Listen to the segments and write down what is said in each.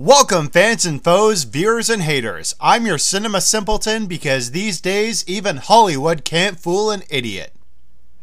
Welcome fans and foes, viewers and haters. I'm your cinema simpleton because these days even Hollywood can't fool an idiot.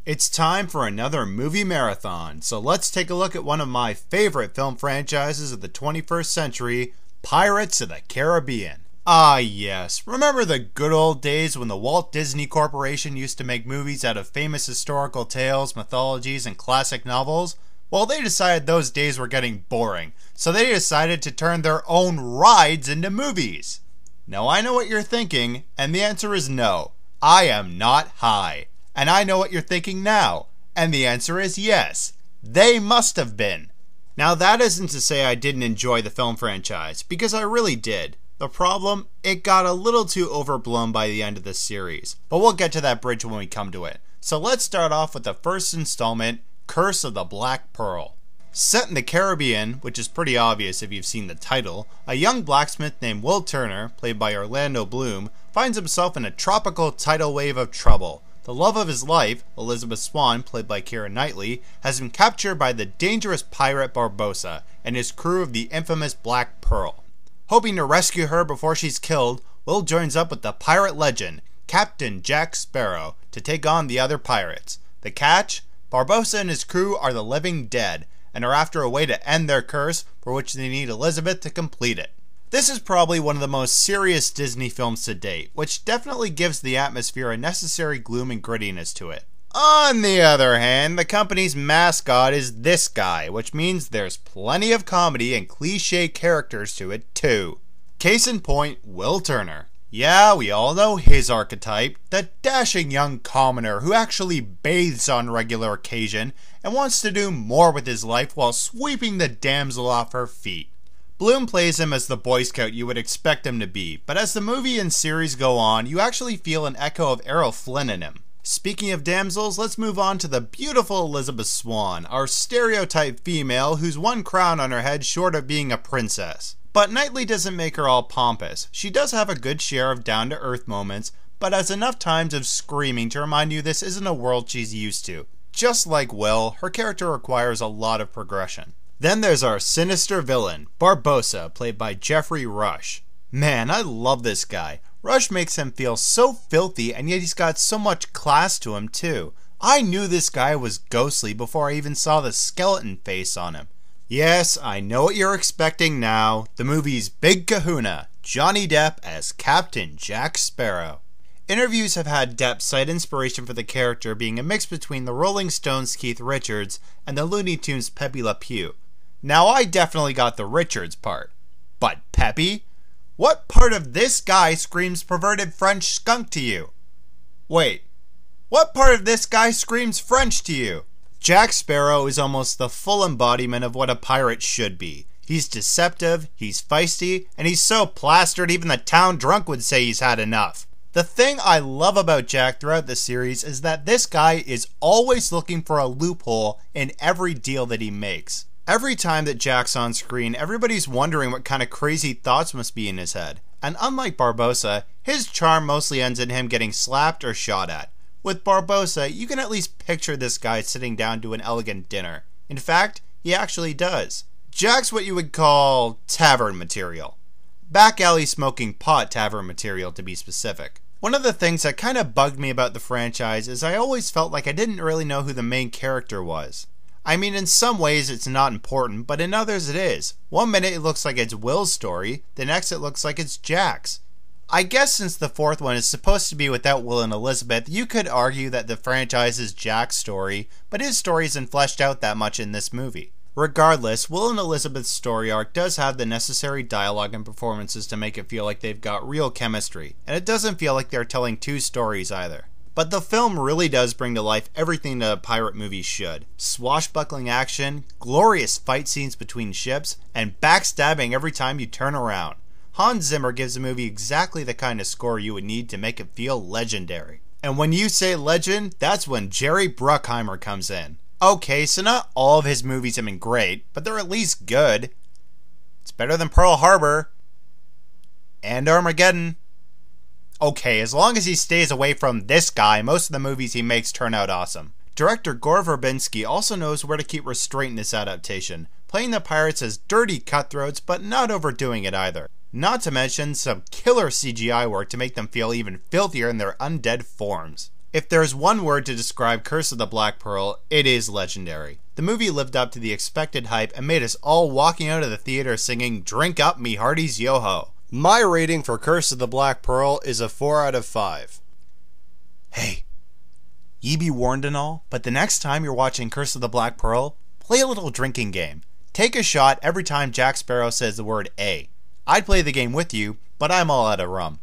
It's time for another movie marathon, so let's take a look at one of my favorite film franchises of the 21st century, Pirates of the Caribbean. Ah yes, remember the good old days when the Walt Disney Corporation used to make movies out of famous historical tales, mythologies, and classic novels? Well, they decided those days were getting boring, so they decided to turn their own rides into movies. Now I know what you're thinking, and the answer is no. I am not high. And I know what you're thinking now, and the answer is yes. They must have been. Now that isn't to say I didn't enjoy the film franchise, because I really did. The problem, it got a little too overblown by the end of this series, but we'll get to that bridge when we come to it. So let's start off with the first installment, Curse of the Black Pearl. Set in the Caribbean, which is pretty obvious if you've seen the title, a young blacksmith named Will Turner, played by Orlando Bloom, finds himself in a tropical tidal wave of trouble. The love of his life, Elizabeth Swann, played by Keira Knightley, has been captured by the dangerous pirate Barbossa and his crew of the infamous Black Pearl. Hoping to rescue her before she's killed, Will joins up with the pirate legend, Captain Jack Sparrow, to take on the other pirates. The catch? Barbossa and his crew are the living dead, and are after a way to end their curse, for which they need Elizabeth to complete it. This is probably one of the most serious Disney films to date, which definitely gives the atmosphere a necessary gloom and grittiness to it. On the other hand, the company's mascot is this guy, which means there's plenty of comedy and cliche characters to it too. Case in point, Will Turner. Yeah, we all know his archetype, the dashing young commoner who actually bathes on regular occasion and wants to do more with his life while sweeping the damsel off her feet. Bloom plays him as the Boy Scout you would expect him to be, but as the movie and series go on, you actually feel an echo of Errol Flynn in him. Speaking of damsels, let's move on to the beautiful Elizabeth Swann, our stereotype female who's one crown on her head short of being a princess. But Knightley doesn't make her all pompous. She does have a good share of down-to-earth moments, but has enough times of screaming to remind you this isn't a world she's used to. Just like Will, her character requires a lot of progression. Then there's our sinister villain, Barbossa, played by Geoffrey Rush. Man, I love this guy. Rush makes him feel so filthy, and yet he's got so much class to him too. I knew this guy was ghostly before I even saw the skeleton face on him. Yes, I know what you're expecting now. The movie's big kahuna, Johnny Depp as Captain Jack Sparrow. Interviews have had Depp cite inspiration for the character being a mix between the Rolling Stones' Keith Richards and the Looney Tunes' Pepe Le Pew. Now I definitely got the Richards part. But Pepe? What part of this guy screams perverted French skunk to you? Wait, what part of this guy screams French to you? Jack Sparrow is almost the full embodiment of what a pirate should be. He's deceptive, he's feisty, and he's so plastered even the town drunk would say he's had enough. The thing I love about Jack throughout the series is that this guy is always looking for a loophole in every deal that he makes. Every time that Jack's on screen, everybody's wondering what kind of crazy thoughts must be in his head. And unlike Barbossa, his charm mostly ends in him getting slapped or shot at. With Barbossa, you can at least picture this guy sitting down to an elegant dinner. In fact, he actually does. Jack's what you would call tavern material. Back alley smoking pot tavern material to be specific. One of the things that kind of bugged me about the franchise is I always felt like I didn't really know who the main character was. I mean, in some ways it's not important, but in others it is. One minute it looks like it's Will's story, the next it looks like it's Jack's. I guess since the fourth one is supposed to be without Will and Elizabeth, you could argue that the franchise is Jack's story, but his story isn't fleshed out that much in this movie. Regardless, Will and Elizabeth's story arc does have the necessary dialogue and performances to make it feel like they've got real chemistry, and it doesn't feel like they're telling two stories either. But the film really does bring to life everything that a pirate movie should. Swashbuckling action, glorious fight scenes between ships, and backstabbing every time you turn around. Hans Zimmer gives the movie exactly the kind of score you would need to make it feel legendary. And when you say legend, that's when Jerry Bruckheimer comes in. Okay, so not all of his movies have been great, but they're at least good. It's better than Pearl Harbor. And Armageddon. Okay, as long as he stays away from this guy, most of the movies he makes turn out awesome. Director Gore Verbinski also knows where to keep restraint in this adaptation, playing the pirates as dirty cutthroats but not overdoing it either. Not to mention some killer CGI work to make them feel even filthier in their undead forms. If there's one word to describe Curse of the Black Pearl, it is legendary. The movie lived up to the expected hype and made us all walking out of the theater singing "Drink up, me hearties, yo-ho." My rating for Curse of the Black Pearl is a 4 out of 5. Hey, ye be warned and all, but the next time you're watching Curse of the Black Pearl, play a little drinking game. Take a shot every time Jack Sparrow says the word A. I'd play the game with you, but I'm all out of rum.